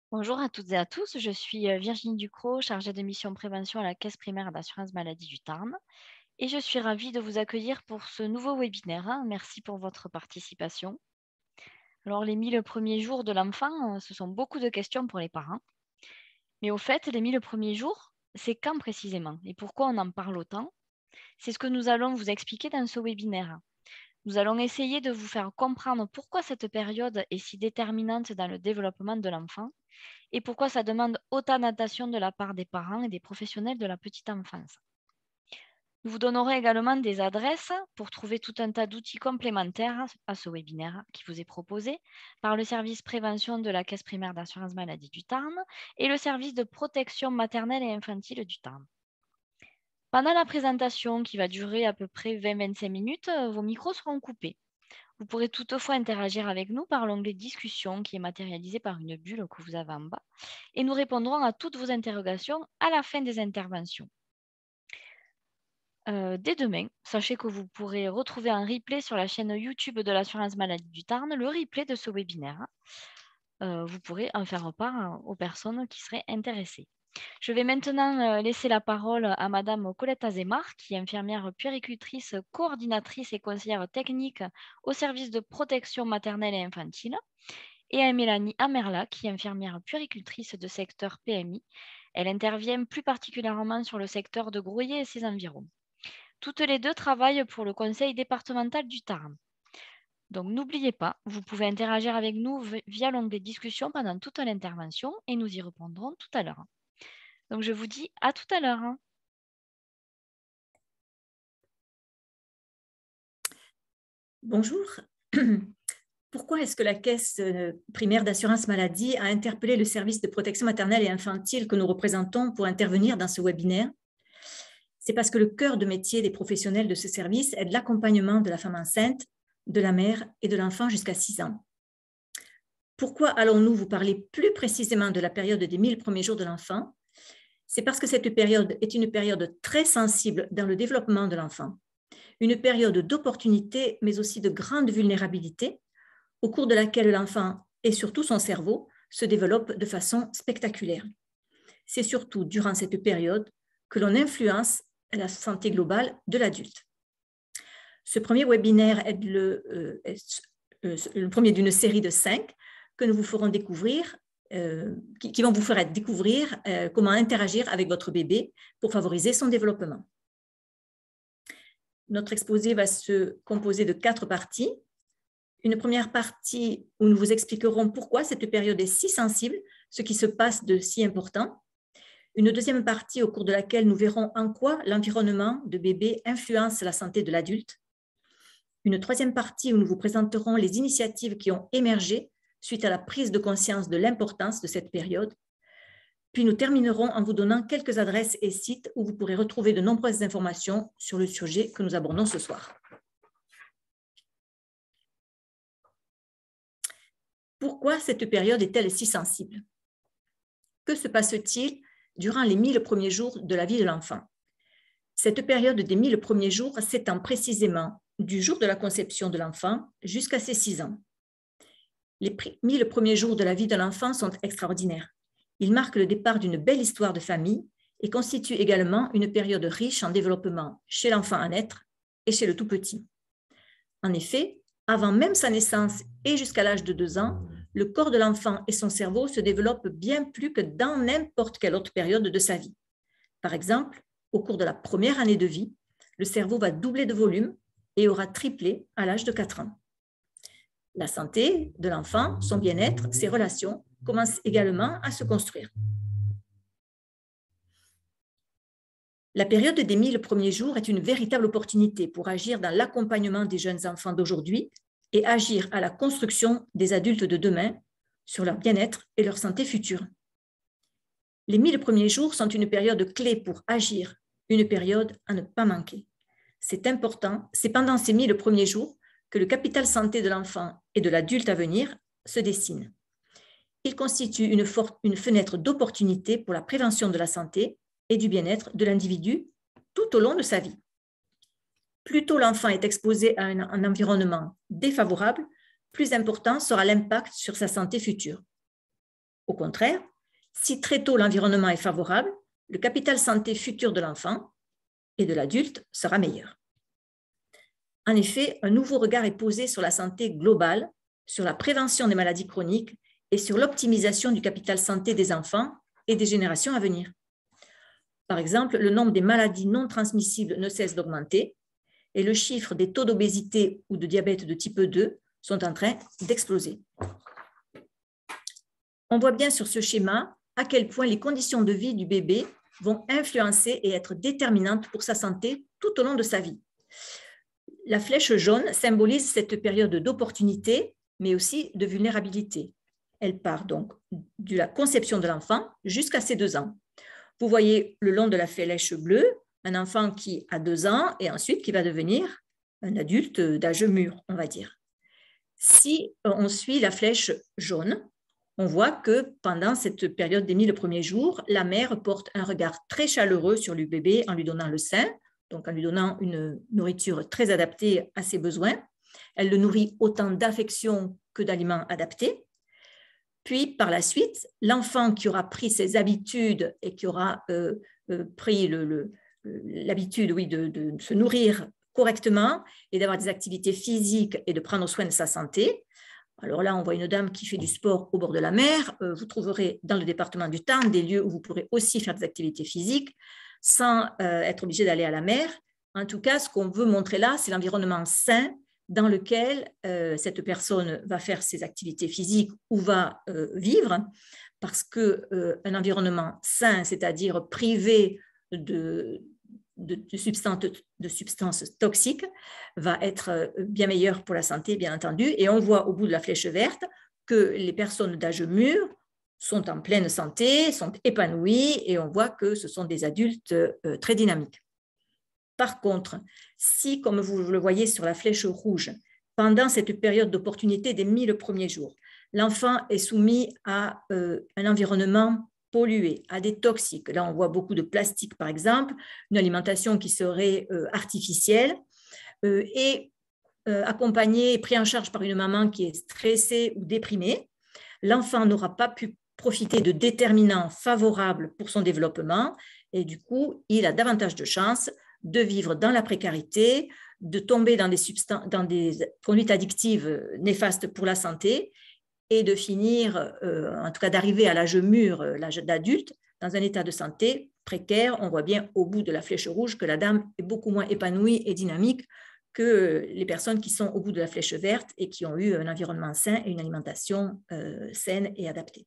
Bonjour à toutes et à tous, je suis Virginie Ducrot, chargée de mission prévention à la Caisse primaire d'assurance maladie du Tarn et je suis ravie de vous accueillir pour ce nouveau webinaire, hein. Merci pour votre participation. Alors les 1000 premiers jours de l'enfant, ce sont beaucoup de questions pour les parents. Mais au fait, les 1000 premiers jours, c'est quand précisément et pourquoi on en parle autant? C'est ce que nous allons vous expliquer dans ce webinaire. Nous allons essayer de vous faire comprendre pourquoi cette période est si déterminante dans le développement de l'enfant et pourquoi ça demande autant d'attention de la part des parents et des professionnels de la petite enfance. Nous vous donnerons également des adresses pour trouver tout un tas d'outils complémentaires à ce webinaire qui vous est proposé par le service prévention de la Caisse primaire d'assurance maladie du Tarn et le service de protection maternelle et infantile du Tarn. Pendant la présentation, qui va durer à peu près 20-25 minutes, vos micros seront coupés. Vous pourrez toutefois interagir avec nous par l'onglet Discussion qui est matérialisé par une bulle que vous avez en bas et nous répondrons à toutes vos interrogations à la fin des interventions. Dès demain, sachez que vous pourrez retrouver un replay sur la chaîne YouTube de l'assurance maladie du Tarn, le replay de ce webinaire. Vous pourrez en faire part aux personnes qui seraient intéressées. Je vais maintenant laisser la parole à Madame Colette Azémar, qui est infirmière puéricultrice, coordinatrice et conseillère technique au service de protection maternelle et infantile, et à Mélanie Amerla, qui est infirmière puéricultrice de secteur PMI. Elle intervient plus particulièrement sur le secteur de Grouillé et ses environs. Toutes les deux travaillent pour le conseil départemental du Tarn. Donc n'oubliez pas, vous pouvez interagir avec nous via l'onglet discussion pendant toute l'intervention et nous y répondrons tout à l'heure. Donc je vous dis à tout à l'heure. Bonjour. Pourquoi est-ce que la Caisse primaire d'assurance maladie a interpellé le service de protection maternelle et infantile que nous représentons pour intervenir dans ce webinaire? C'est parce que le cœur de métier des professionnels de ce service est de l'accompagnement de la femme enceinte, de la mère et de l'enfant jusqu'à 6 ans. Pourquoi allons-nous vous parler plus précisément de la période des 1000 premiers jours de l'enfant? C'est parce que cette période est une période très sensible dans le développement de l'enfant, une période d'opportunité mais aussi de grande vulnérabilité, au cours de laquelle l'enfant et surtout son cerveau se développent de façon spectaculaire. C'est surtout durant cette période que l'on influence la santé globale de l'adulte. Ce premier webinaire est le premier d'une série de 5 que nous vous ferons découvrir, qui vont vous faire découvrir comment interagir avec votre bébé pour favoriser son développement. Notre exposé va se composer de 4 parties. Une première partie où nous vous expliquerons pourquoi cette période est si sensible, ce qui se passe de si important. Une deuxième partie au cours de laquelle nous verrons en quoi l'environnement de bébé influence la santé de l'adulte. Une troisième partie où nous vous présenterons les initiatives qui ont émergé suite à la prise de conscience de l'importance de cette période. Puis nous terminerons en vous donnant quelques adresses et sites où vous pourrez retrouver de nombreuses informations sur le sujet que nous abordons ce soir. Pourquoi cette période est-elle si sensible? Que se passe-t-il durant les 1000 premiers jours de la vie de l'enfant? Cette période des 1000 premiers jours s'étend précisément du jour de la conception de l'enfant jusqu'à ses 6 ans. Les 1000 premiers jours de la vie de l'enfant sont extraordinaires. Ils marquent le départ d'une belle histoire de famille et constituent également une période riche en développement chez l'enfant à naître et chez le tout petit. En effet, avant même sa naissance et jusqu'à l'âge de 2 ans, le corps de l'enfant et son cerveau se développent bien plus que dans n'importe quelle autre période de sa vie. Par exemple, au cours de la première année de vie, le cerveau va doubler de volume et aura triplé à l'âge de 4 ans. La santé de l'enfant, son bien-être, ses relations commencent également à se construire. La période des 1000 premiers jours est une véritable opportunité pour agir dans l'accompagnement des jeunes enfants d'aujourd'hui et agir à la construction des adultes de demain sur leur bien-être et leur santé future. Les 1000 premiers jours sont une période clé pour agir, une période à ne pas manquer. C'est important, c'est pendant ces 1000 premiers jours que le capital santé de l'enfant et de l'adulte à venir se dessine. Il constitue une fenêtre d'opportunité pour la prévention de la santé et du bien-être de l'individu tout au long de sa vie. Plus tôt l'enfant est exposé à un environnement défavorable, plus important sera l'impact sur sa santé future. Au contraire, si très tôt l'environnement est favorable, le capital santé futur de l'enfant et de l'adulte sera meilleur. En effet, un nouveau regard est posé sur la santé globale, sur la prévention des maladies chroniques et sur l'optimisation du capital santé des enfants et des générations à venir. Par exemple, le nombre des maladies non transmissibles ne cesse d'augmenter et le chiffre des taux d'obésité ou de diabète de type 2 sont en train d'exploser. On voit bien sur ce schéma à quel point les conditions de vie du bébé vont influencer et être déterminantes pour sa santé tout au long de sa vie. La flèche jaune symbolise cette période d'opportunité, mais aussi de vulnérabilité. Elle part donc de la conception de l'enfant jusqu'à ses 2 ans. Vous voyez le long de la flèche bleue, un enfant qui a 2 ans et ensuite qui va devenir un adulte d'âge mûr, on va dire. Si on suit la flèche jaune, on voit que pendant cette période des 1000 premiers jours, la mère porte un regard très chaleureux sur le bébé en lui donnant le sein, donc en lui donnant une nourriture très adaptée à ses besoins. Elle le nourrit autant d'affection que d'aliments adaptés. Puis, par la suite, l'enfant qui aura pris ses habitudes et qui aura pris l'habitude de se nourrir correctement et d'avoir des activités physiques et de prendre soin de sa santé. Alors là, on voit une dame qui fait du sport au bord de la mer. Vous trouverez dans le département du Tarn des lieux où vous pourrez aussi faire des activités physiques sans être obligé d'aller à la mer. En tout cas, ce qu'on veut montrer là, c'est l'environnement sain dans lequel cette personne va faire ses activités physiques ou va vivre, parce qu'un environnement sain, c'est-à-dire privé de substances toxiques, va être bien meilleur pour la santé, bien entendu. Et on voit au bout de la flèche verte que les personnes d'âge mûr sont en pleine santé, sont épanouies, et on voit que ce sont des adultes très dynamiques. Par contre, si, comme vous le voyez sur la flèche rouge, pendant cette période d'opportunité des 1000 premiers jours, l'enfant est soumis à un environnement pollué, à des toxiques. Là, on voit beaucoup de plastique, par exemple, une alimentation qui serait artificielle et accompagnée et prise en charge par une maman qui est stressée ou déprimée. L'enfant n'aura pas pu profiter de déterminants favorables pour son développement et du coup, il a davantage de chances de vivre dans la précarité, de tomber dans des conduites addictives néfastes pour la santé et de finir, en tout cas d'arriver à l'âge mûr, l'âge d'adulte, dans un état de santé précaire. On voit bien au bout de la flèche rouge que la dame est beaucoup moins épanouie et dynamique que les personnes qui sont au bout de la flèche verte et qui ont eu un environnement sain et une alimentation saine et adaptée.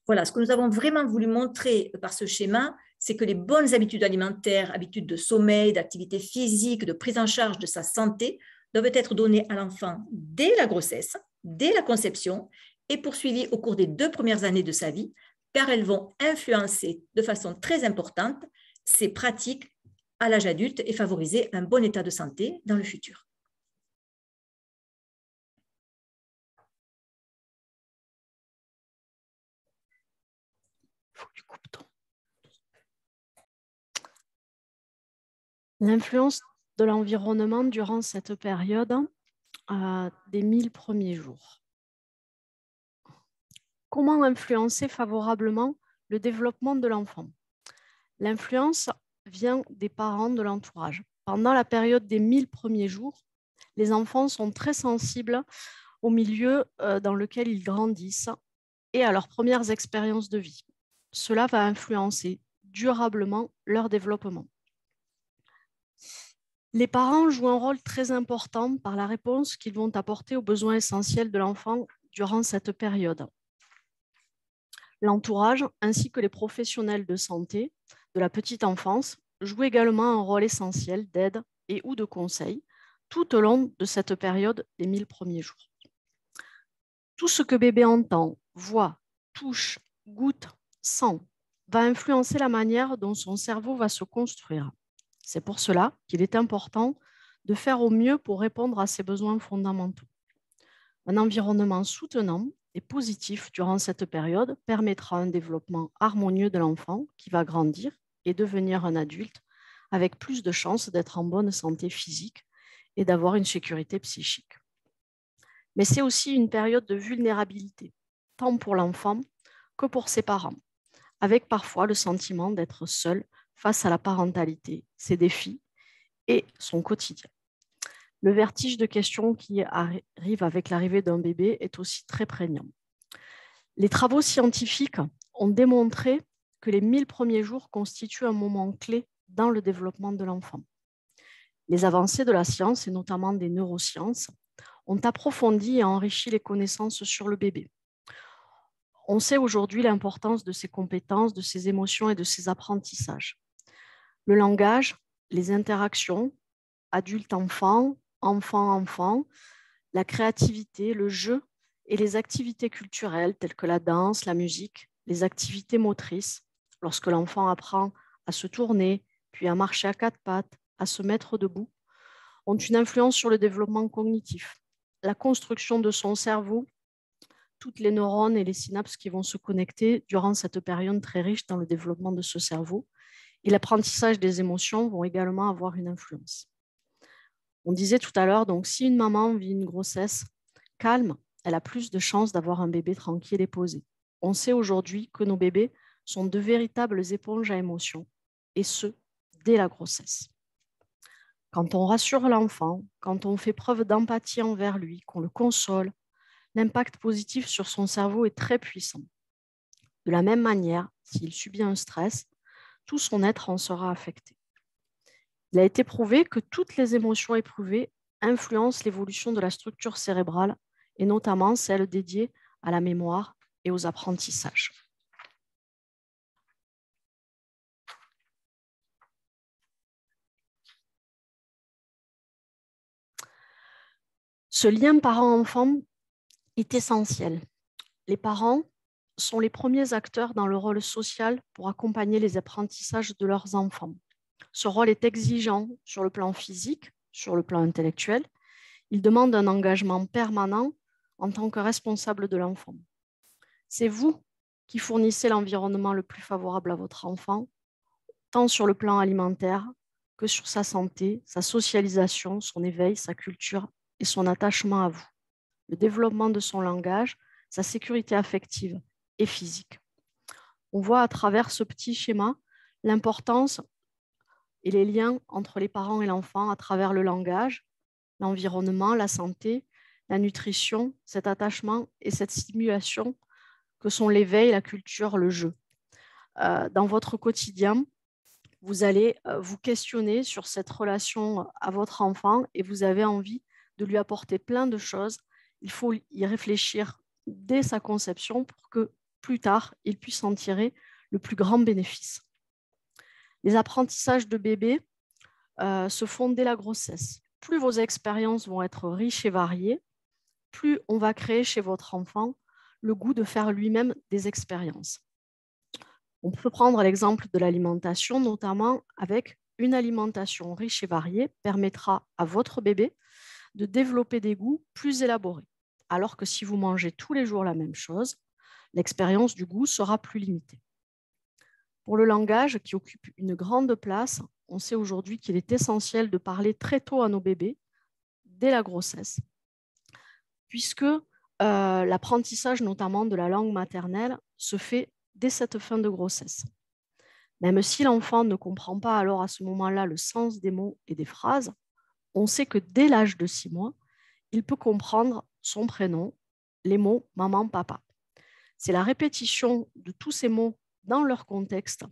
Voilà, ce que nous avons vraiment voulu montrer par ce schéma, c'est que les bonnes habitudes alimentaires, habitudes de sommeil, d'activité physique, de prise en charge de sa santé doivent être données à l'enfant dès la grossesse, dès la conception et poursuivies au cours des 2 premières années de sa vie, car elles vont influencer de façon très importante ses pratiques à l'âge adulte et favoriser un bon état de santé dans le futur. L'influence de l'environnement durant cette période des 1000 premiers jours. Comment influencer favorablement le développement de l'enfant? L'influence vient des parents, de l'entourage. Pendant la période des 1000 premiers jours, les enfants sont très sensibles au milieu dans lequel ils grandissent et à leurs premières expériences de vie. Cela va influencer durablement leur développement. Les parents jouent un rôle très important par la réponse qu'ils vont apporter aux besoins essentiels de l'enfant durant cette période. L'entourage ainsi que les professionnels de santé de la petite enfance jouent également un rôle essentiel d'aide et ou de conseil tout au long de cette période des 1000 premiers jours. Tout ce que bébé entend, voit, touche, goûte, sent va influencer la manière dont son cerveau va se construire. C'est pour cela qu'il est important de faire au mieux pour répondre à ses besoins fondamentaux. Un environnement soutenant et positif durant cette période permettra un développement harmonieux de l'enfant qui va grandir et devenir un adulte avec plus de chances d'être en bonne santé physique et d'avoir une sécurité psychique. Mais c'est aussi une période de vulnérabilité. tant pour l'enfant que pour ses parents, avec parfois le sentiment d'être seul face à la parentalité, ses défis et son quotidien. Le vertige de questions qui arrive avec l'arrivée d'un bébé est aussi très prégnant. Les travaux scientifiques ont démontré que les 1000 premiers jours constituent un moment clé dans le développement de l'enfant. Les avancées de la science, et notamment des neurosciences, ont approfondi et enrichi les connaissances sur le bébé. On sait aujourd'hui l'importance de ses compétences, de ses émotions et de ses apprentissages. Le langage, les interactions, adulte-enfant, enfant-enfant, la créativité, le jeu et les activités culturelles telles que la danse, la musique, les activités motrices, lorsque l'enfant apprend à se tourner, puis à marcher à quatre pattes, à se mettre debout, ont une influence sur le développement cognitif, la construction de son cerveau, toutes les neurones et les synapses qui vont se connecter durant cette période très riche dans le développement de ce cerveau, et l'apprentissage des émotions vont également avoir une influence. On disait tout à l'heure, donc si une maman vit une grossesse calme, elle a plus de chances d'avoir un bébé tranquille et posé. On sait aujourd'hui que nos bébés sont de véritables éponges à émotions, et ce, dès la grossesse. Quand on rassure l'enfant, quand on fait preuve d'empathie envers lui, qu'on le console, l'impact positif sur son cerveau est très puissant. De la même manière, s'il subit un stress, tout son être en sera affecté. Il a été prouvé que toutes les émotions éprouvées influencent l'évolution de la structure cérébrale et notamment celle dédiée à la mémoire et aux apprentissages. Ce lien parent-enfant est essentiel. Les parents sont les premiers acteurs dans le rôle social pour accompagner les apprentissages de leurs enfants. Ce rôle est exigeant sur le plan physique, sur le plan intellectuel. Il demande un engagement permanent en tant que responsable de l'enfant. C'est vous qui fournissez l'environnement le plus favorable à votre enfant, tant sur le plan alimentaire que sur sa santé, sa socialisation, son éveil, sa culture et son attachement à vous, le développement de son langage, sa sécurité affective et physique. On voit à travers ce petit schéma l'importance et les liens entre les parents et l'enfant à travers le langage, l'environnement, la santé, la nutrition, cet attachement et cette stimulation que sont l'éveil, la culture, le jeu. Dans votre quotidien, vous allez vous questionner sur cette relation à votre enfant et vous avez envie de lui apporter plein de choses. Il faut y réfléchir dès sa conception pour que plus tard, il puisse en tirer le plus grand bénéfice. Les apprentissages de bébé se font dès la grossesse. Plus vos expériences vont être riches et variées, plus on va créer chez votre enfant le goût de faire lui-même des expériences. On peut prendre l'exemple de l'alimentation, notamment avec une alimentation riche et variée permettra à votre bébé de développer des goûts plus élaborés. Alors que si vous mangez tous les jours la même chose, l'expérience du goût sera plus limitée. Pour le langage, qui occupe une grande place, on sait aujourd'hui qu'il est essentiel de parler très tôt à nos bébés, dès la grossesse, puisque l'apprentissage notamment de la langue maternelle se fait dès cette fin de grossesse. Même si l'enfant ne comprend pas alors à ce moment-là le sens des mots et des phrases, on sait que dès l'âge de 6 mois, il peut comprendre son prénom, les mots maman, papa. C'est la répétition de tous ces mots dans leur contexte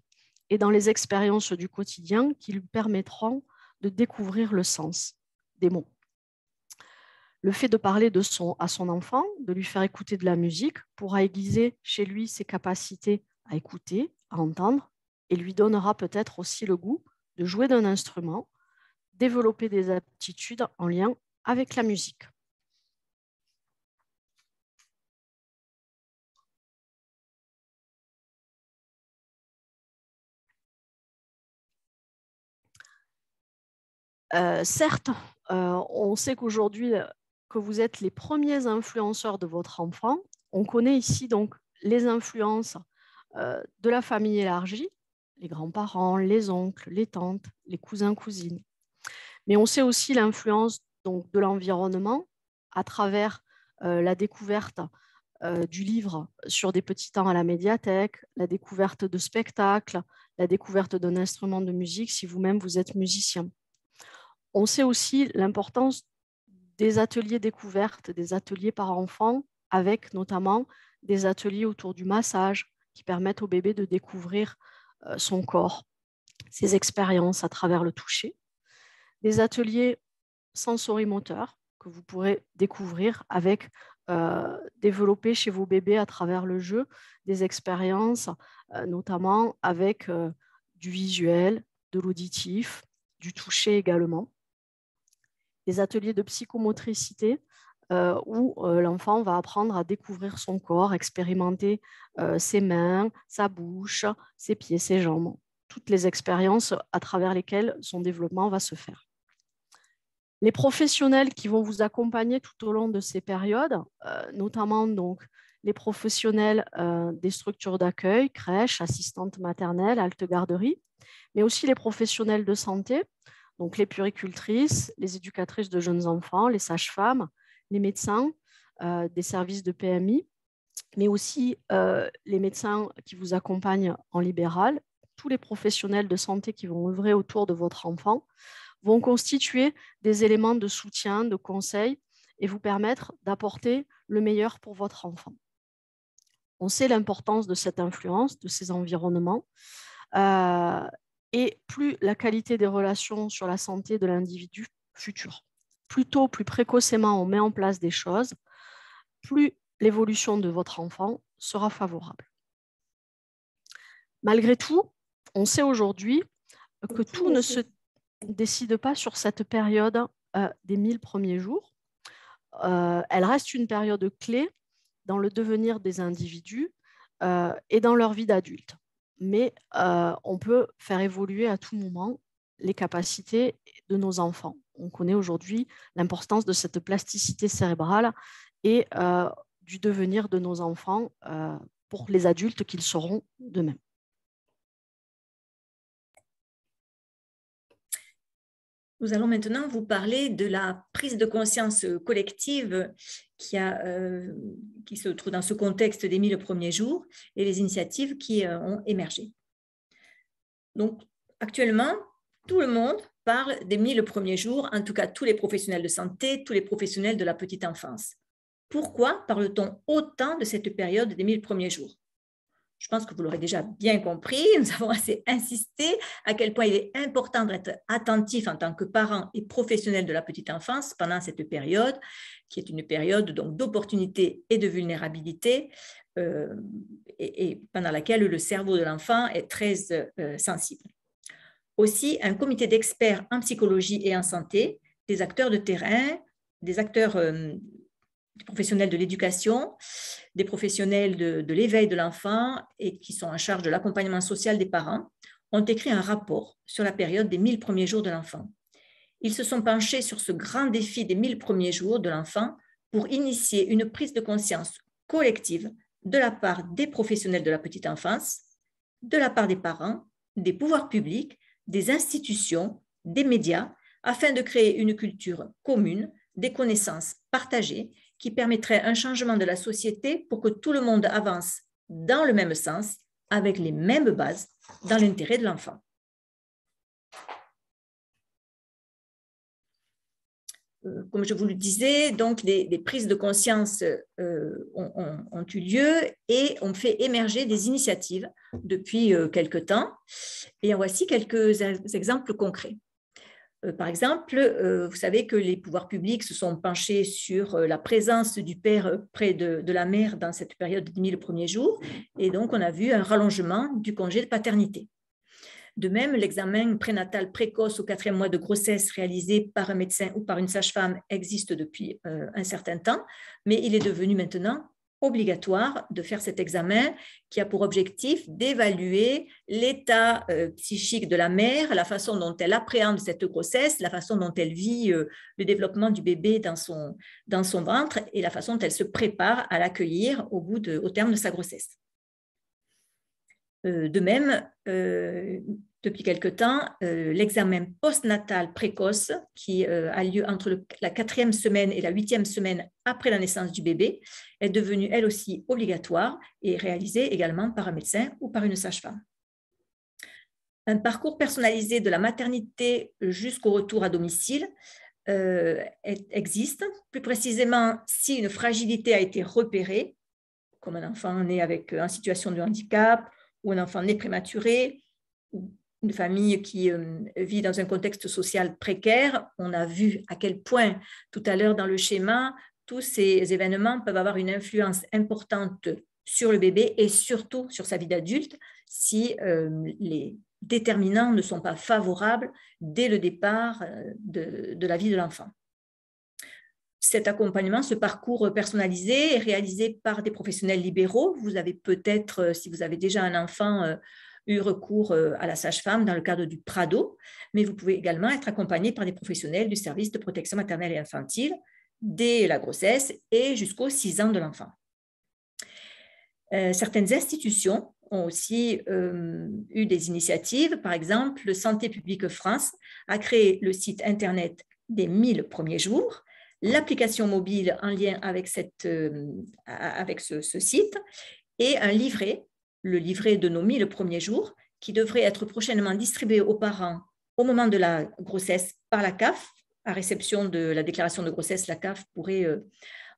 et dans les expériences du quotidien qui lui permettront de découvrir le sens des mots. Le fait de parler à son enfant, de lui faire écouter de la musique, pourra aiguiser chez lui ses capacités à écouter, à entendre, et lui donnera peut-être aussi le goût de jouer d'un instrument, développer des aptitudes en lien avec la musique. Certes, on sait qu'aujourd'hui, que vous êtes les premiers influenceurs de votre enfant. On connaît ici donc les influences de la famille élargie, les grands-parents, les oncles, les tantes, les cousins, cousines. Mais on sait aussi l'influence donc de l'environnement à travers la découverte du livre sur des petits temps à la médiathèque, la découverte de spectacles, la découverte d'un instrument de musique si vous-même vous êtes musicien. On sait aussi l'importance des ateliers découvertes, des ateliers par enfant, avec notamment des ateliers autour du massage qui permettent au bébé de découvrir son corps, ses expériences à travers le toucher. Des ateliers sensorimoteurs que vous pourrez découvrir avec développer chez vos bébés à travers le jeu des expériences, notamment avec du visuel, de l'auditif, du toucher également. Des ateliers de psychomotricité où l'enfant va apprendre à découvrir son corps, expérimenter ses mains, sa bouche, ses pieds, ses jambes, toutes les expériences à travers lesquelles son développement va se faire. Les professionnels qui vont vous accompagner tout au long de ces périodes, notamment donc les professionnels des structures d'accueil, crèches, assistantes maternelles, haltes garderies, mais aussi les professionnels de santé, donc les puéricultrices, les éducatrices de jeunes enfants, les sages-femmes, les médecins des services de PMI, mais aussi les médecins qui vous accompagnent en libéral, tous les professionnels de santé qui vont œuvrer autour de votre enfant, vont constituer des éléments de soutien, de conseil et vous permettre d'apporter le meilleur pour votre enfant. On sait l'importance de cette influence, de ces environnements, et plus la qualité des relations sur la santé de l'individu futur. Plus tôt, plus précocement on met en place des choses, plus l'évolution de votre enfant sera favorable. Malgré tout, on sait aujourd'hui que tout ne se décide pas sur cette période des 1000 premiers jours. Elle reste une période clé dans le devenir des individus et dans leur vie d'adulte. Mais on peut faire évoluer à tout moment les capacités de nos enfants. On connaît aujourd'hui l'importance de cette plasticité cérébrale et du devenir de nos enfants pour les adultes qu'ils seront d'eux-mêmes. Nous allons maintenant vous parler de la prise de conscience collective qui se trouve dans ce contexte des 1000 premiers jours et les initiatives qui ont émergé. Donc, actuellement, tout le monde parle des 1000 premiers jours, en tout cas tous les professionnels de santé, tous les professionnels de la petite enfance. Pourquoi parle-t-on autant de cette période des 1000 premiers jours ? Je pense que vous l'aurez déjà bien compris, nous avons assez insisté à quel point il est important d'être attentif en tant que parent et professionnel de la petite enfance pendant cette période, qui est une période donc d'opportunité et de vulnérabilité, et pendant laquelle le cerveau de l'enfant est très sensible. Aussi, un comité d'experts en psychologie et en santé, des acteurs de terrain, des acteurs des professionnels de l'éducation, des professionnels de l'éveil de l'enfant et qui sont en charge de l'accompagnement social des parents, ont écrit un rapport sur la période des 1000 premiers jours de l'enfant. Ils se sont penchés sur ce grand défi des 1000 premiers jours de l'enfant pour initier une prise de conscience collective de la part des professionnels de la petite enfance, de la part des parents, des pouvoirs publics, des institutions, des médias, afin de créer une culture commune, des connaissances partagées qui permettrait un changement de la société pour que tout le monde avance dans le même sens, avec les mêmes bases, dans l'intérêt de l'enfant. Comme je vous le disais, donc des prises de conscience ont eu lieu et ont fait émerger des initiatives depuis quelque temps. Et en voici quelques exemples concrets. Par exemple, vous savez que les pouvoirs publics se sont penchés sur la présence du père près de la mère dans cette période des 1000 premiers jours, et donc on a vu un rallongement du congé de paternité. De même, l'examen prénatal précoce au 4e mois de grossesse réalisé par un médecin ou par une sage-femme existe depuis un certain temps, mais il est devenu maintenant obligatoire de faire cet examen qui a pour objectif d'évaluer l'état psychique de la mère, la façon dont elle appréhende cette grossesse, la façon dont elle vit le développement du bébé dans son ventre et la façon dont elle se prépare à l'accueillir au terme de sa grossesse. De même, depuis quelque temps, l'examen postnatal précoce qui a lieu entre la 4e semaine et la 8e semaine après la naissance du bébé est devenue elle aussi obligatoire et réalisée également par un médecin ou par une sage-femme. Un parcours personnalisé de la maternité jusqu'au retour à domicile existe. Plus précisément, si une fragilité a été repérée, comme un enfant né en situation de handicap, ou un enfant né prématuré, ou une famille qui vit dans un contexte social précaire. On a vu à quel point, tout à l'heure dans le schéma, tous ces événements peuvent avoir une influence importante sur le bébé et surtout sur sa vie d'adulte si les déterminants ne sont pas favorables dès le départ de la vie de l'enfant. Cet accompagnement, ce parcours personnalisé est réalisé par des professionnels libéraux. Vous avez peut-être, si vous avez déjà un enfant, eu recours à la sage-femme dans le cadre du Prado, mais vous pouvez également être accompagné par des professionnels du service de protection maternelle et infantile dès la grossesse et jusqu'aux 6 ans de l'enfant. Certaines institutions ont aussi eu des initiatives. Par exemple, le Santé publique France a créé le site internet des 1000 premiers jours, l'application mobile en lien avec ce site et un livret, le livret de nos 1000 premiers jours, qui devrait être prochainement distribué aux parents au moment de la grossesse par la CAF. À réception de la déclaration de grossesse, la CAF pourrait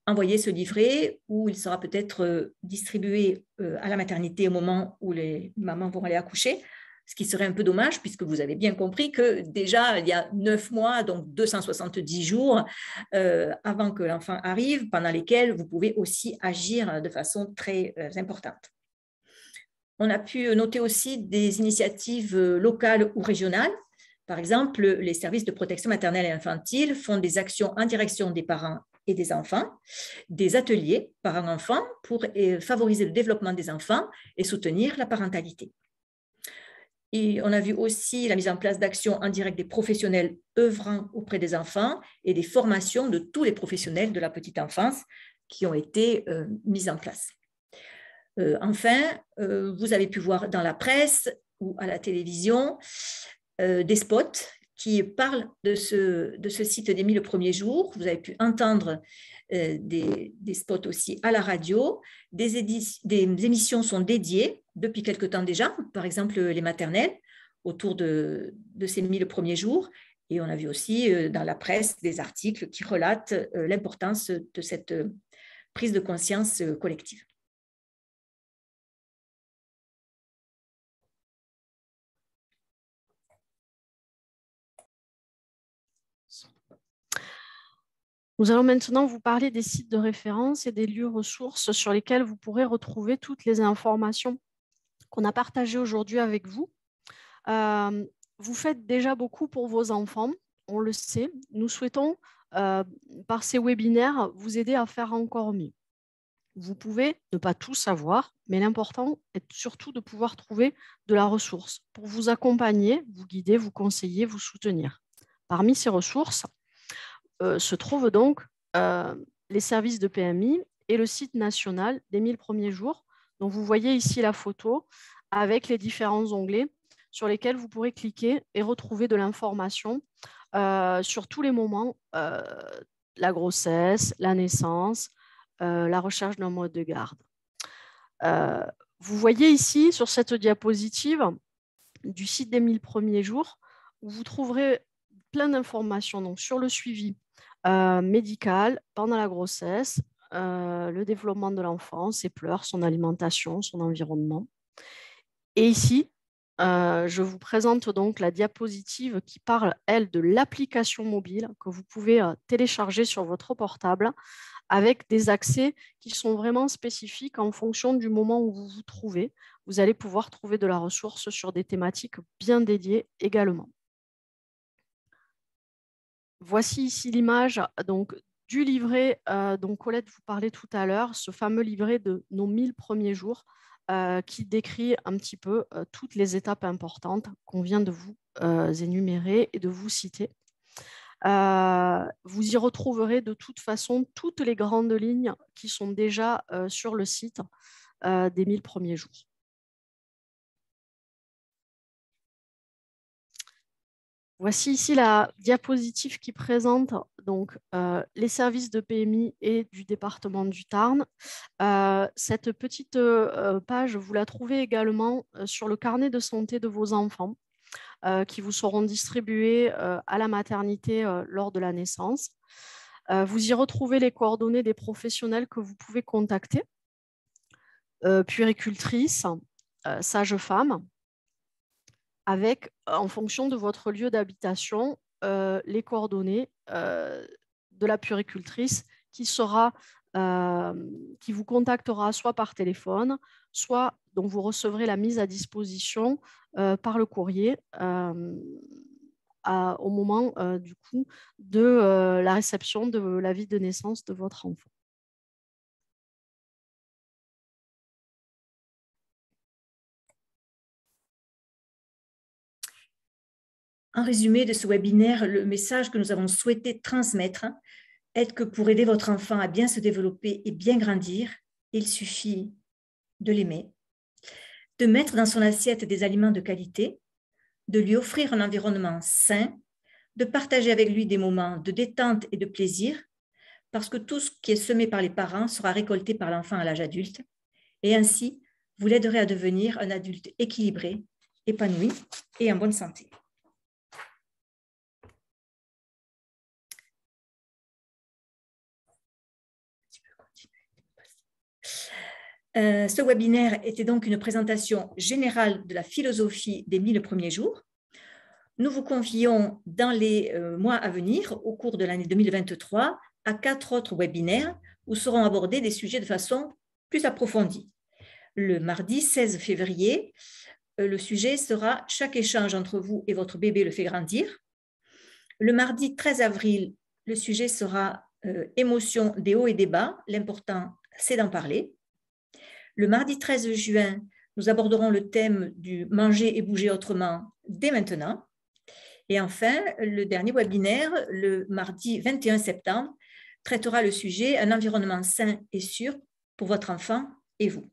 envoyer ce livret où il sera peut-être distribué à la maternité au moment où les mamans vont aller accoucher, ce qui serait un peu dommage puisque vous avez bien compris que déjà il y a 9 mois, donc 270 jours avant que l'enfant arrive, pendant lesquels vous pouvez aussi agir de façon très importante. On a pu noter aussi des initiatives locales ou régionales. Par exemple, les services de protection maternelle et infantile font des actions en direction des parents et des enfants, des ateliers parents-enfants pour favoriser le développement des enfants et soutenir la parentalité. Et on a vu aussi la mise en place d'actions en direct des professionnels œuvrant auprès des enfants et des formations de tous les professionnels de la petite enfance qui ont été mises en place. Enfin, vous avez pu voir dans la presse ou à la télévision des spots qui parlent de ce site des 1000 premiers jours. Vous avez pu entendre des spots aussi à la radio. Des émissions sont dédiées depuis quelque temps déjà, par exemple les maternelles, autour de ces 1000 premiers jours. Et on a vu aussi dans la presse des articles qui relatent l'importance de cette prise de conscience collective. Nous allons maintenant vous parler des sites de référence et des lieux ressources sur lesquels vous pourrez retrouver toutes les informations qu'on a partagées aujourd'hui avec vous. Vous faites déjà beaucoup pour vos enfants, on le sait. Nous souhaitons, par ces webinaires, vous aider à faire encore mieux. Vous pouvez ne pas tout savoir, mais l'important est surtout de pouvoir trouver de la ressource pour vous accompagner, vous guider, vous conseiller, vous soutenir. Parmi ces ressources, se trouvent donc les services de PMI et le site national des 1000 premiers jours. Donc, vous voyez ici la photo avec les différents onglets sur lesquels vous pourrez cliquer et retrouver de l'information sur tous les moments, la grossesse, la naissance, la recherche d'un mode de garde. Vous voyez ici sur cette diapositive du site des 1000 premiers jours où vous trouverez plein d'informations donc, sur le suivi médical pendant la grossesse, le développement de l'enfant, ses pleurs, son alimentation, son environnement. Et ici, je vous présente donc la diapositive qui parle, elle, de l'application mobile que vous pouvez télécharger sur votre portable avec des accès qui sont vraiment spécifiques en fonction du moment où vous vous trouvez. Vous allez pouvoir trouver de la ressource sur des thématiques bien dédiées également. Voici ici l'image du livret dont Colette vous parlait tout à l'heure, ce fameux livret de nos 1000 premiers jours qui décrit un petit peu toutes les étapes importantes qu'on vient de vous énumérer et de vous citer. Vous y retrouverez de toute façon toutes les grandes lignes qui sont déjà sur le site des 1000 premiers jours. Voici ici la diapositive qui présente donc, les services de PMI et du département du Tarn. Cette petite page, vous la trouvez également sur le carnet de santé de vos enfants qui vous seront distribués à la maternité lors de la naissance. Vous y retrouvez les coordonnées des professionnels que vous pouvez contacter, puéricultrices, sages-femmes, avec, en fonction de votre lieu d'habitation, les coordonnées de la puéricultrice qui vous contactera soit par téléphone, soit dont vous recevrez la mise à disposition par le courrier au moment du coup de la réception de l'avis de naissance de votre enfant. En résumé de ce webinaire, le message que nous avons souhaité transmettre est que pour aider votre enfant à bien se développer et bien grandir, il suffit de l'aimer, de mettre dans son assiette des aliments de qualité, de lui offrir un environnement sain, de partager avec lui des moments de détente et de plaisir, parce que tout ce qui est semé par les parents sera récolté par l'enfant à l'âge adulte, et ainsi, vous l'aiderez à devenir un adulte équilibré, épanoui et en bonne santé. Ce webinaire était donc une présentation générale de la philosophie des 1000 premiers jours. Nous vous convions dans les mois à venir, au cours de l'année 2023, à 4 autres webinaires où seront abordés des sujets de façon plus approfondie. Le mardi 16 février, le sujet sera « Chaque échange entre vous et votre bébé le fait grandir ». Le mardi 13 avril, le sujet sera « Émotions des hauts et des bas, l'important c'est d'en parler ». Le mardi 13 juin, nous aborderons le thème du manger et bouger autrement dès maintenant. Et enfin, le dernier webinaire, le mardi 21 septembre, traitera le sujet « Un environnement sain et sûr pour votre enfant et vous ».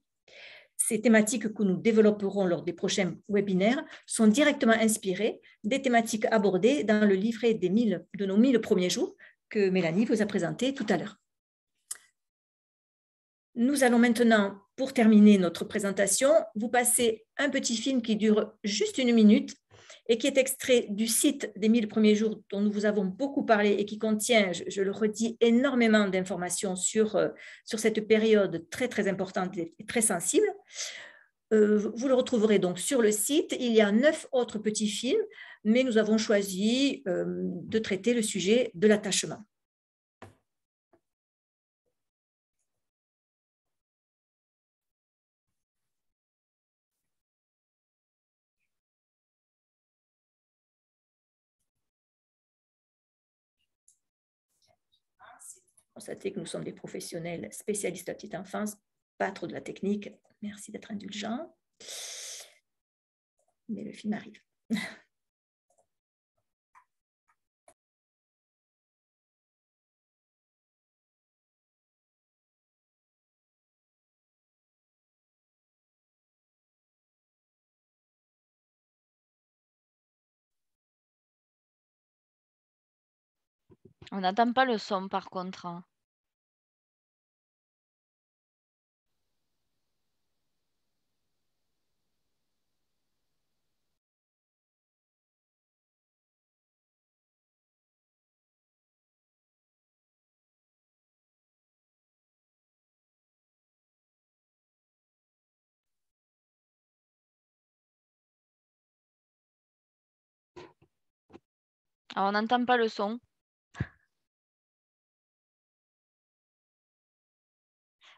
Ces thématiques que nous développerons lors des prochains webinaires sont directement inspirées des thématiques abordées dans le livret de nos 1000 premiers jours que Mélanie vous a présenté tout à l'heure. Nous allons maintenant, pour terminer notre présentation, vous passer un petit film qui dure juste 1 minute et qui est extrait du site des 1000 premiers jours dont nous vous avons beaucoup parlé et qui contient, je le redis, énormément d'informations sur cette période très, très importante et très sensible. Vous le retrouverez donc sur le site. Il y a 9 autres petits films, mais nous avons choisi de traiter le sujet de l'attachement. Constater que nous sommes des professionnels spécialistes de la petite enfance, pas trop de la technique. Merci d'être indulgent. Mais le film arrive. On n'entend pas le son par contre. Alors, on n'entend pas le son.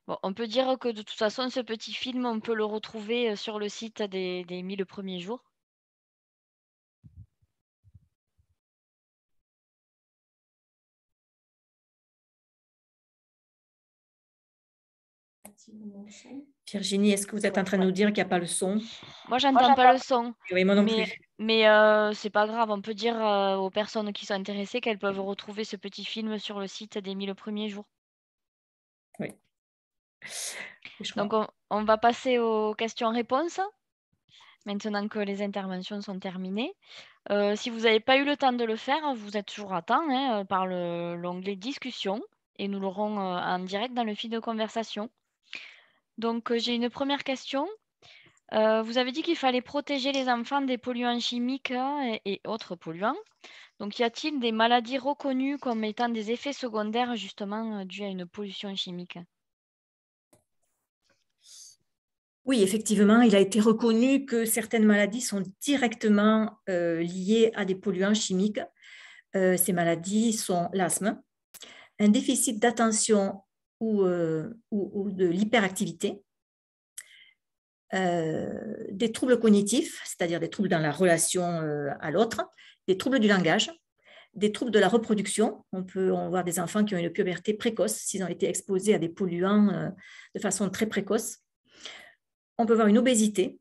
Bon, on peut dire que de toute façon, ce petit film, on peut le retrouver sur le site des 1000 premiers jours. Virginie, est-ce que vous êtes en train de nous dire qu'il n'y a pas le son? Moi, j'entends pas le son. Oui, moi non plus. Mais c'est pas grave. On peut dire aux personnes qui sont intéressées qu'elles peuvent retrouver ce petit film sur le site des 1000 premiers jours. Oui. Donc, on va passer aux questions-réponses. maintenant que les interventions sont terminées. Si vous n'avez pas eu le temps de le faire, vous êtes toujours à temps hein, par l'onglet discussion et nous l'aurons en direct dans le fil de conversation. Donc, j'ai une première question. Vous avez dit qu'il fallait protéger les enfants des polluants chimiques et autres polluants. Donc, y a-t-il des maladies reconnues comme étant des effets secondaires justement dus à une pollution chimique? Oui, effectivement, il a été reconnu que certaines maladies sont directement liées à des polluants chimiques. Ces maladies sont l'asthme, un déficit d'attention ou de l'hyperactivité, des troubles cognitifs, c'est-à-dire des troubles dans la relation à l'autre, des troubles du langage, des troubles de la reproduction. On peut voir des enfants qui ont une puberté précoce s'ils ont été exposés à des polluants de façon très précoce. On peut voir une obésité,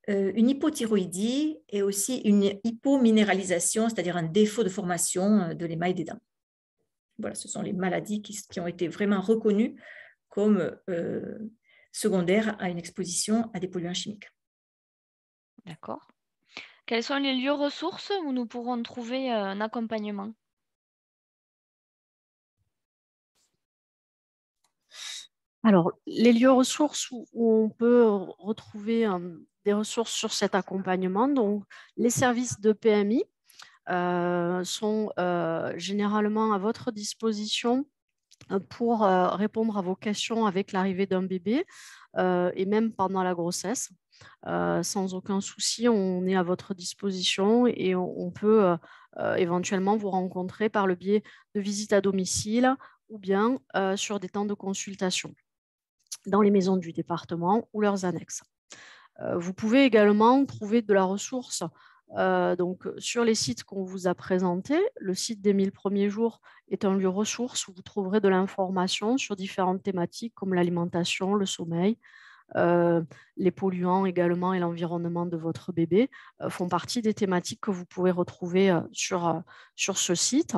une hypothyroïdie et aussi une hypominéralisation, c'est-à-dire un défaut de formation de l'émail des dents. Voilà, ce sont les maladies qui ont été vraiment reconnues comme secondaires à une exposition à des polluants chimiques. D'accord. Quels sont les lieux ressources où nous pourrons trouver un accompagnement? Alors, les lieux ressources où on peut retrouver des ressources sur cet accompagnement, donc les services de PMI sont généralement à votre disposition pour répondre à vos questions avec l'arrivée d'un bébé et même pendant la grossesse. Sans aucun souci, on est à votre disposition et on peut éventuellement vous rencontrer par le biais de visites à domicile ou bien sur des temps de consultation dans les maisons du département ou leurs annexes. Vous pouvez également trouver de la ressource donc, sur les sites qu'on vous a présentés. Le site des 1000 premiers jours est un lieu ressource où vous trouverez de l'information sur différentes thématiques comme l'alimentation, le sommeil, les polluants également et l'environnement de votre bébé font partie des thématiques que vous pouvez retrouver sur ce site.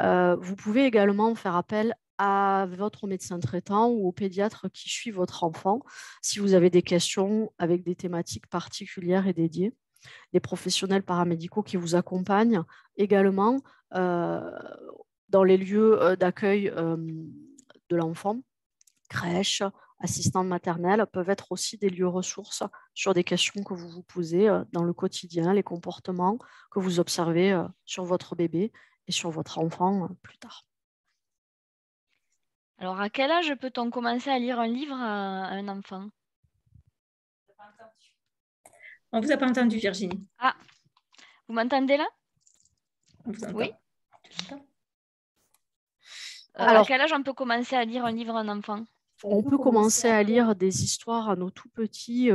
Vous pouvez également faire appel à votre médecin traitant ou au pédiatre qui suit votre enfant si vous avez des questions avec des thématiques particulières et dédiées. Les professionnels paramédicaux qui vous accompagnent également dans les lieux d'accueil de l'enfant, crèches, assistantes maternelles, peuvent être aussi des lieux ressources sur des questions que vous vous posez dans le quotidien, les comportements que vous observez sur votre bébé et sur votre enfant plus tard. Alors, à quel âge peut-on commencer à lire un livre à un enfant? On ne vous a pas entendu, Virginie. Ah, vous m'entendez là? On vous entend. Oui. Alors, à quel âge on peut commencer à lire un livre à un enfant? On peut commencer à lire des histoires à nos tout petits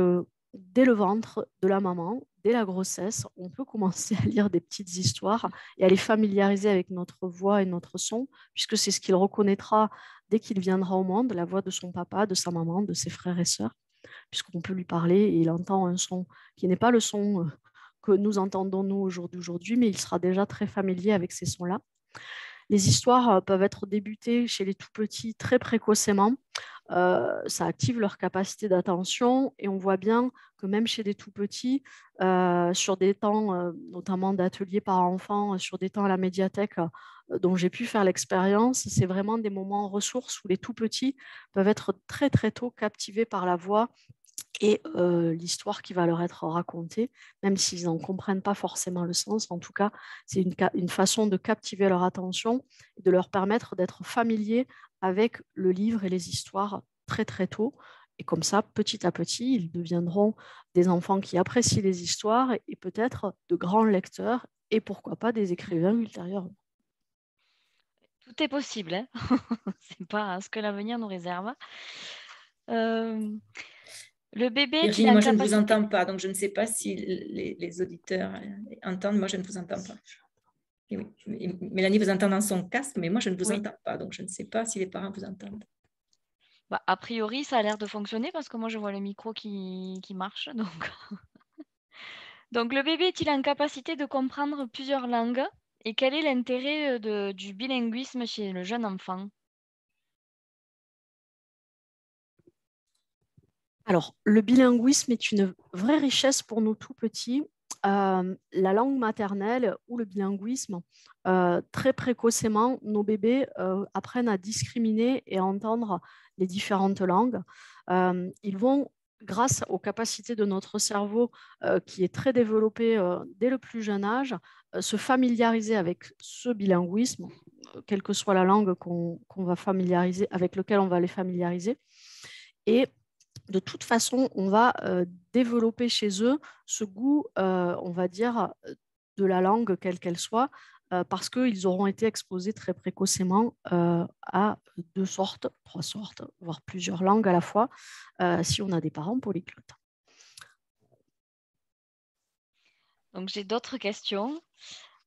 dès le ventre de la maman, dès la grossesse. On peut commencer à lire des petites histoires et à les familiariser avec notre voix et notre son, puisque c'est ce qu'il reconnaîtra dès qu'il viendra au monde, la voix de son papa, de sa maman, de ses frères et sœurs, puisqu'on peut lui parler et il entend un son qui n'est pas le son que nous entendons nous aujourd'hui, mais il sera déjà très familier avec ces sons-là. Les histoires peuvent être débutées chez les tout petits très précocement. Ça active leur capacité d'attention et on voit bien que même chez des tout petits, sur des temps notamment d'ateliers par enfant, sur des temps à la médiathèque dont j'ai pu faire l'expérience, c'est vraiment des moments ressources où les tout petits peuvent être très très tôt captivés par la voix et l'histoire qui va leur être racontée, même s'ils n'en comprennent pas forcément le sens. En tout cas, c'est une façon de captiver leur attention et de leur permettre d'être familiers avec le livre et les histoires très très tôt. Et comme ça, petit à petit, ils deviendront des enfants qui apprécient les histoires et peut-être de grands lecteurs et pourquoi pas des écrivains ultérieurement. Tout est possible, hein. C'est pas ce que l'avenir nous réserve. Le bébé est-il Virginie, en moi je ne vous capacité... entends pas, donc je ne sais pas si les auditeurs entendent, moi je ne vous entends pas. Et oui. Mélanie vous entend dans son casque, mais moi je ne vous entends pas, donc je ne sais pas si les parents vous entendent. Bah, a priori, ça a l'air de fonctionner parce que moi je vois le micro qui marche. Donc le bébé est-il en capacité de comprendre plusieurs langues? Et quel est l'intérêt du bilinguisme chez le jeune enfant? Alors, le bilinguisme est une vraie richesse pour nos tout petits. La langue maternelle ou le bilinguisme, très précocement, nos bébés apprennent à discriminer et à entendre les différentes langues. Ils vont, grâce aux capacités de notre cerveau qui est très développé dès le plus jeune âge, se familiariser avec ce bilinguisme, quelle que soit la langue qu'on va familiariser, avec laquelle on va les familiariser. Et de toute façon, on va développer chez eux ce goût, on va dire, de la langue, quelle qu'elle soit, parce qu'ils auront été exposés très précocement à deux sortes, trois sortes, voire plusieurs langues à la fois, si on a des parents polyglottes. Donc, j'ai d'autres questions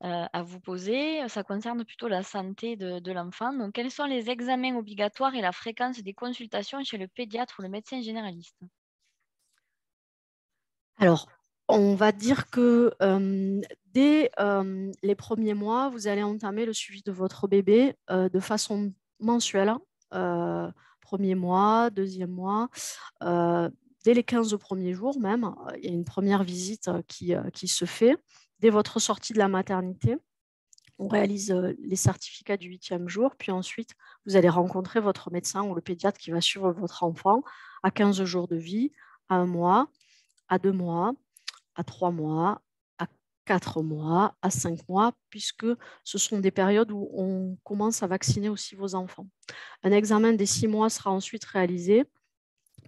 à vous poser. Ça concerne plutôt la santé de l'enfant. Donc, quels sont les examens obligatoires et la fréquence des consultations chez le pédiatre ou le médecin généraliste? Alors, on va dire que dès les premiers mois, vous allez entamer le suivi de votre bébé de façon mensuelle. Premier mois, deuxième mois, dès les 15 premiers jours même, il y a une première visite qui se fait. Dès votre sortie de la maternité, on réalise les certificats du 8e jour, puis ensuite, vous allez rencontrer votre médecin ou le pédiatre qui va suivre votre enfant à 15 jours de vie, à 1 mois, à 2 mois, à 3 mois, à 4 mois, à 5 mois, puisque ce sont des périodes où on commence à vacciner aussi vos enfants. Un examen des 6 mois sera ensuite réalisé,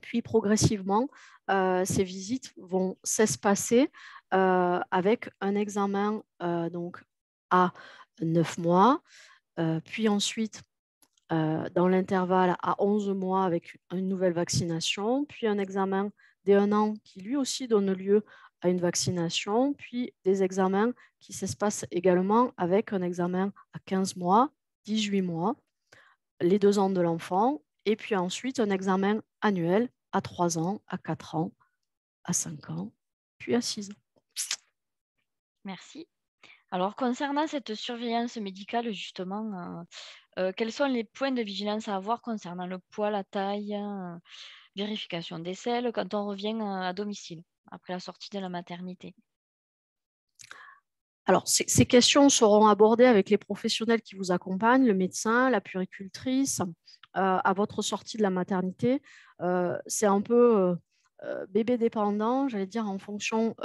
puis progressivement, ces visites vont s'espacer avec un examen donc à 9 mois, puis ensuite dans l'intervalle à 11 mois avec une nouvelle vaccination, puis un examen dès 1 an qui lui aussi donne lieu à une vaccination, puis des examens qui s'espacent également avec un examen à 15 mois, 18 mois, les 2 ans de l'enfant, et puis ensuite un examen annuel à 3 ans, à 4 ans, à 5 ans, puis à 6 ans. Merci. Alors, concernant cette surveillance médicale, justement, quels sont les points de vigilance à avoir concernant le poids, la taille, vérification des selles quand on revient à domicile après la sortie de la maternité? Alors, ces questions seront abordées avec les professionnels qui vous accompagnent, le médecin, la puéricultrice, à votre sortie de la maternité. C'est un peu bébé dépendant, j'allais dire, en fonction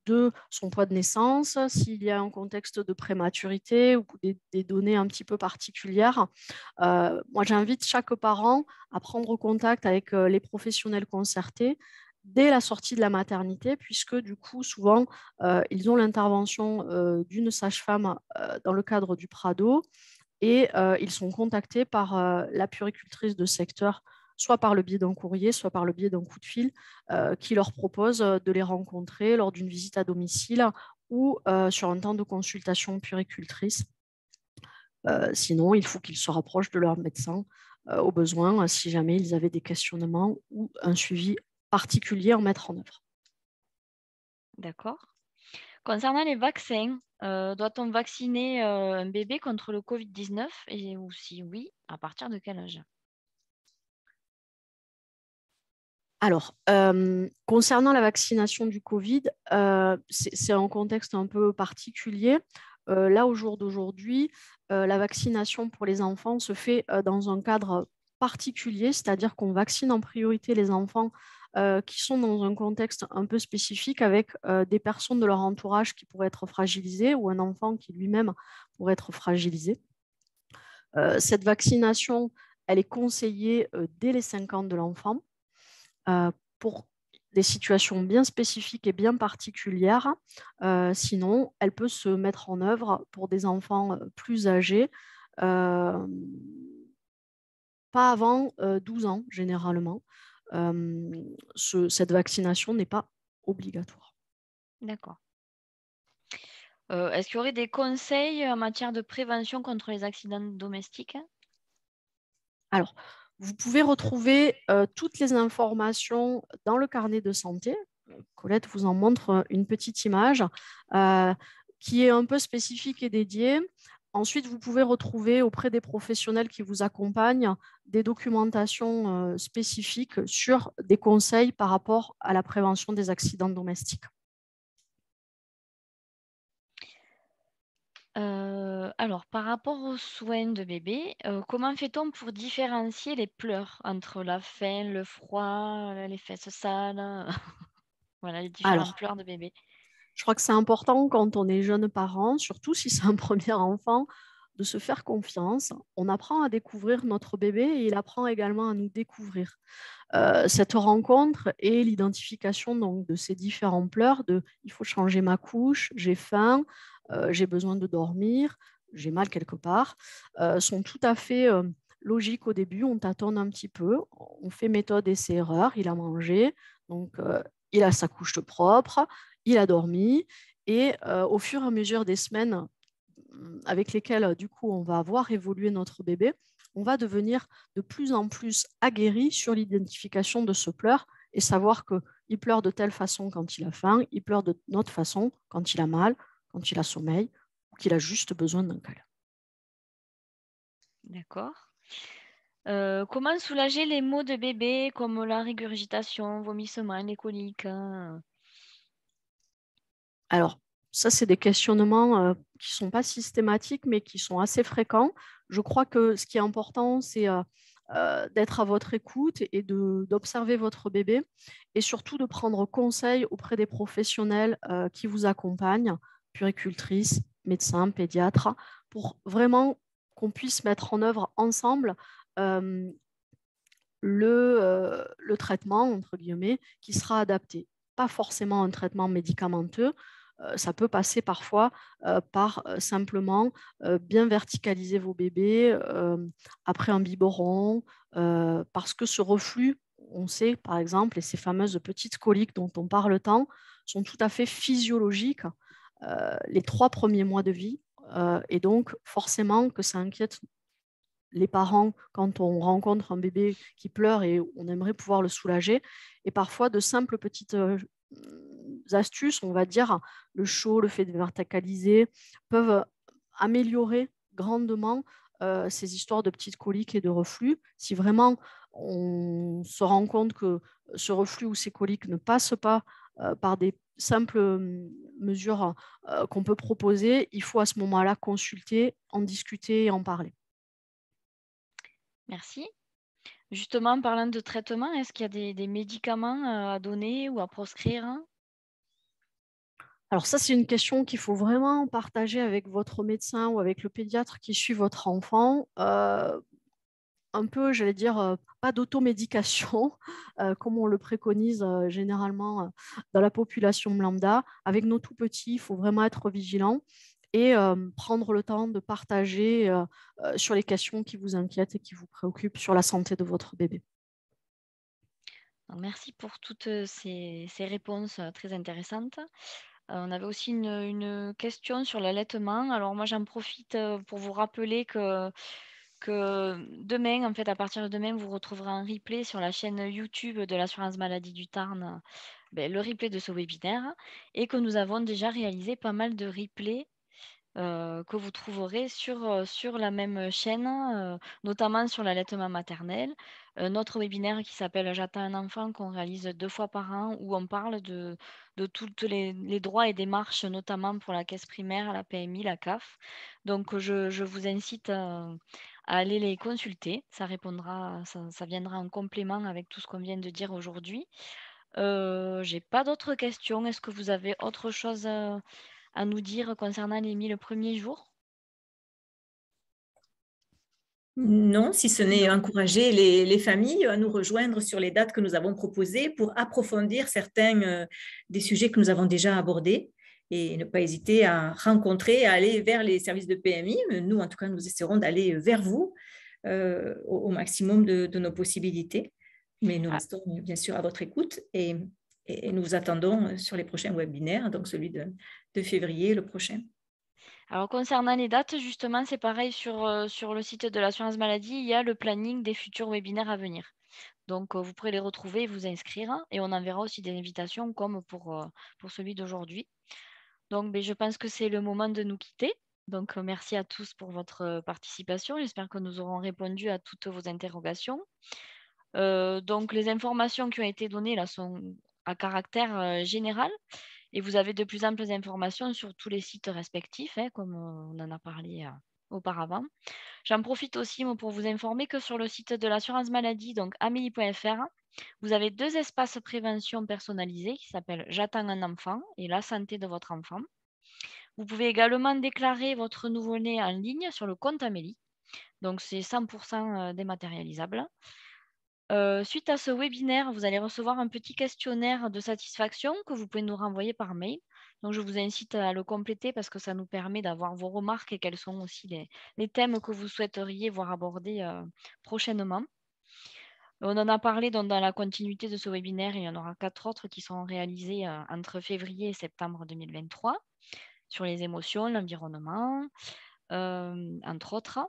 de son poids de naissance, s'il y a un contexte de prématurité ou des données un petit peu particulières. Moi, j'invite chaque parent à prendre contact avec les professionnels concertés dès la sortie de la maternité, puisque du coup, souvent, ils ont l'intervention d'une sage-femme dans le cadre du Prado et ils sont contactés par la puéricultrice de secteur, soit par le biais d'un courrier, soit par le biais d'un coup de fil, qui leur propose de les rencontrer lors d'une visite à domicile ou sur un temps de consultation puéricultrice. Sinon, il faut qu'ils se rapprochent de leur médecin au besoin si jamais ils avaient des questionnements ou un suivi particulier à mettre en œuvre. D'accord. Concernant les vaccins, doit-on vacciner un bébé contre le Covid-19 ou si oui, à partir de quel âge? Alors, concernant la vaccination du Covid, c'est un contexte un peu particulier. Là, au jour d'aujourd'hui, la vaccination pour les enfants se fait dans un cadre particulier, c'est-à-dire qu'on vaccine en priorité les enfants qui sont dans un contexte un peu spécifique avec des personnes de leur entourage qui pourraient être fragilisées ou un enfant qui lui-même pourrait être fragilisé. Cette vaccination, elle est conseillée dès les 5 ans de l'enfant pour des situations bien spécifiques et bien particulières. Sinon, elle peut se mettre en œuvre pour des enfants plus âgés, pas avant 12 ans généralement. Cette vaccination n'est pas obligatoire. D'accord. Est-ce qu'il y aurait des conseils en matière de prévention contre les accidents domestiques? Alors, vous pouvez retrouver toutes les informations dans le carnet de santé. Colette vous en montre une petite image qui est un peu spécifique et dédiée. Ensuite, vous pouvez retrouver auprès des professionnels qui vous accompagnent des documentations spécifiques sur des conseils par rapport à la prévention des accidents domestiques. Alors, par rapport aux soins de bébé, comment fait-on pour différencier les pleurs entre la faim, le froid, les fesses sales, voilà, les différents Alors, pleurs de bébé? je crois que c'est important quand on est jeune parent, surtout si c'est un premier enfant, de se faire confiance. On apprend à découvrir notre bébé et il apprend également à nous découvrir. Cette rencontre et l'identification donc, de ces différents pleurs, de il faut changer ma couche, j'ai faim, j'ai besoin de dormir, j'ai mal quelque part, sont tout à fait logiques au début. On tâtonne un petit peu, on fait méthode essai-erreur, il a mangé, donc il a sa couche propre, il a dormi, et au fur et à mesure des semaines avec lesquelles du coup on va voir évoluer notre bébé, on va devenir de plus en plus aguerri sur l'identification de ce pleur et savoir qu'il pleure de telle façon quand il a faim, il pleure de notre façon quand il a mal, quand il a sommeil ou qu'il a juste besoin d'un câlin. D'accord. Comment soulager les maux de bébé comme la régurgitation, vomissement, les coliques, hein? Alors, ça, c'est des questionnements qui ne sont pas systématiques, mais qui sont assez fréquents. Je crois que ce qui est important, c'est d'être à votre écoute et d'observer votre bébé et surtout de prendre conseil auprès des professionnels qui vous accompagnent, puéricultrices, médecins, pédiatres, pour vraiment qu'on puisse mettre en œuvre ensemble euh, le traitement, entre guillemets, qui sera adapté. Pas forcément un traitement médicamenteux, ça peut passer parfois par simplement bien verticaliser vos bébés après un biberon, parce que ce reflux, on sait par exemple, et ces fameuses petites coliques dont on parle tant, sont tout à fait physiologiques les 3 premiers mois de vie, et donc forcément que ça inquiète les parents quand on rencontre un bébé qui pleure et on aimerait pouvoir le soulager. Et parfois, de simples petites astuces, on va dire, le chaud, le fait de verticaliser, peuvent améliorer grandement ces histoires de petites coliques et de reflux. Si vraiment on se rend compte que ce reflux ou ces coliques ne passent pas par des simples mesures qu'on peut proposer, il faut à ce moment-là consulter, en discuter et en parler. Merci. Justement, en parlant de traitement, est-ce qu'il y a des médicaments à donner ou à proscrire, hein? Alors ça, c'est une question qu'il faut vraiment partager avec votre médecin ou avec le pédiatre qui suit votre enfant. Un peu, j'allais dire, pas d'automédication, comme on le préconise généralement dans la population lambda. Avec nos tout petits, il faut vraiment être vigilant et prendre le temps de partager sur les questions qui vous inquiètent et qui vous préoccupent sur la santé de votre bébé. Donc, merci pour toutes ces réponses très intéressantes. On avait aussi une question sur l'allaitement. Alors moi, j'en profite pour vous rappeler que demain, en fait, à partir de demain, vous retrouverez un replay sur la chaîne YouTube de l'assurance maladie du Tarn, le replay de ce webinaire, et que nous avons déjà réalisé pas mal de replays que vous trouverez sur la même chaîne, notamment sur l'allaitement maternel. Notre webinaire qui s'appelle «J'attends un enfant» qu'on réalise 2 fois par an, où on parle de toutes les droits et démarches, notamment pour la caisse primaire, la PMI, la CAF. Donc je vous incite à aller les consulter. Ça viendra en complément avec tout ce qu'on vient de dire aujourd'hui. J'ai pas d'autres questions. Est-ce que vous avez autre chose, à nous dire concernant les 1000 premiers jours? Non, si ce n'est encourager les familles à nous rejoindre sur les dates que nous avons proposées pour approfondir certains des sujets que nous avons déjà abordés et ne pas hésiter à rencontrer, à aller vers les services de PMI. Nous, en tout cas, nous essaierons d'aller vers vous au maximum de nos possibilités. Mais nous Ah, restons bien sûr à votre écoute et nous vous attendons sur les prochains webinaires, donc celui de février, le prochain. alors concernant les dates, justement, c'est pareil sur le site de l'assurance maladie, il y a le planning des futurs webinaires à venir. Donc, vous pourrez les retrouver et vous inscrire, et on enverra aussi des invitations comme pour celui d'aujourd'hui. Donc, je pense que c'est le moment de nous quitter. Donc, merci à tous pour votre participation. J'espère que nous aurons répondu à toutes vos interrogations. Donc, les informations qui ont été données là sont à caractère général et vous avez de plus amples informations sur tous les sites respectifs, hein, comme on en a parlé auparavant. J'en profite aussi pour vous informer que sur le site de l'assurance maladie, donc amélie.fr, vous avez 2 espaces prévention personnalisés qui s'appellent J'attends un enfant et la santé de votre enfant. Vous pouvez également déclarer votre nouveau-né en ligne sur le compte Amélie. Donc, c'est 100% dématérialisable. Suite à ce webinaire, vous allez recevoir un petit questionnaire de satisfaction que vous pouvez nous renvoyer par mail. Donc, je vous incite à le compléter parce que ça nous permet d'avoir vos remarques et quels sont aussi les thèmes que vous souhaiteriez voir abordés prochainement. On en a parlé dans la continuité de ce webinaire. Il y en aura 4 autres qui seront réalisés entre février et septembre 2023 sur les émotions, l'environnement, entre autres.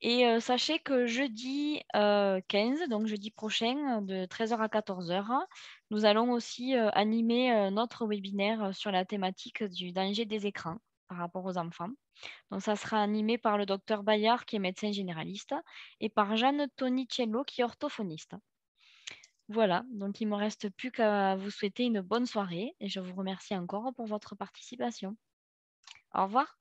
Et sachez que jeudi 15, donc jeudi prochain, de 13h à 14h, nous allons aussi animer notre webinaire sur la thématique du danger des écrans par rapport aux enfants. Donc, ça sera animé par le docteur Bayard, qui est médecin généraliste, et par Jeanne Tonicello, qui est orthophoniste. Voilà, donc il ne me reste plus qu'à vous souhaiter une bonne soirée et je vous remercie encore pour votre participation. Au revoir.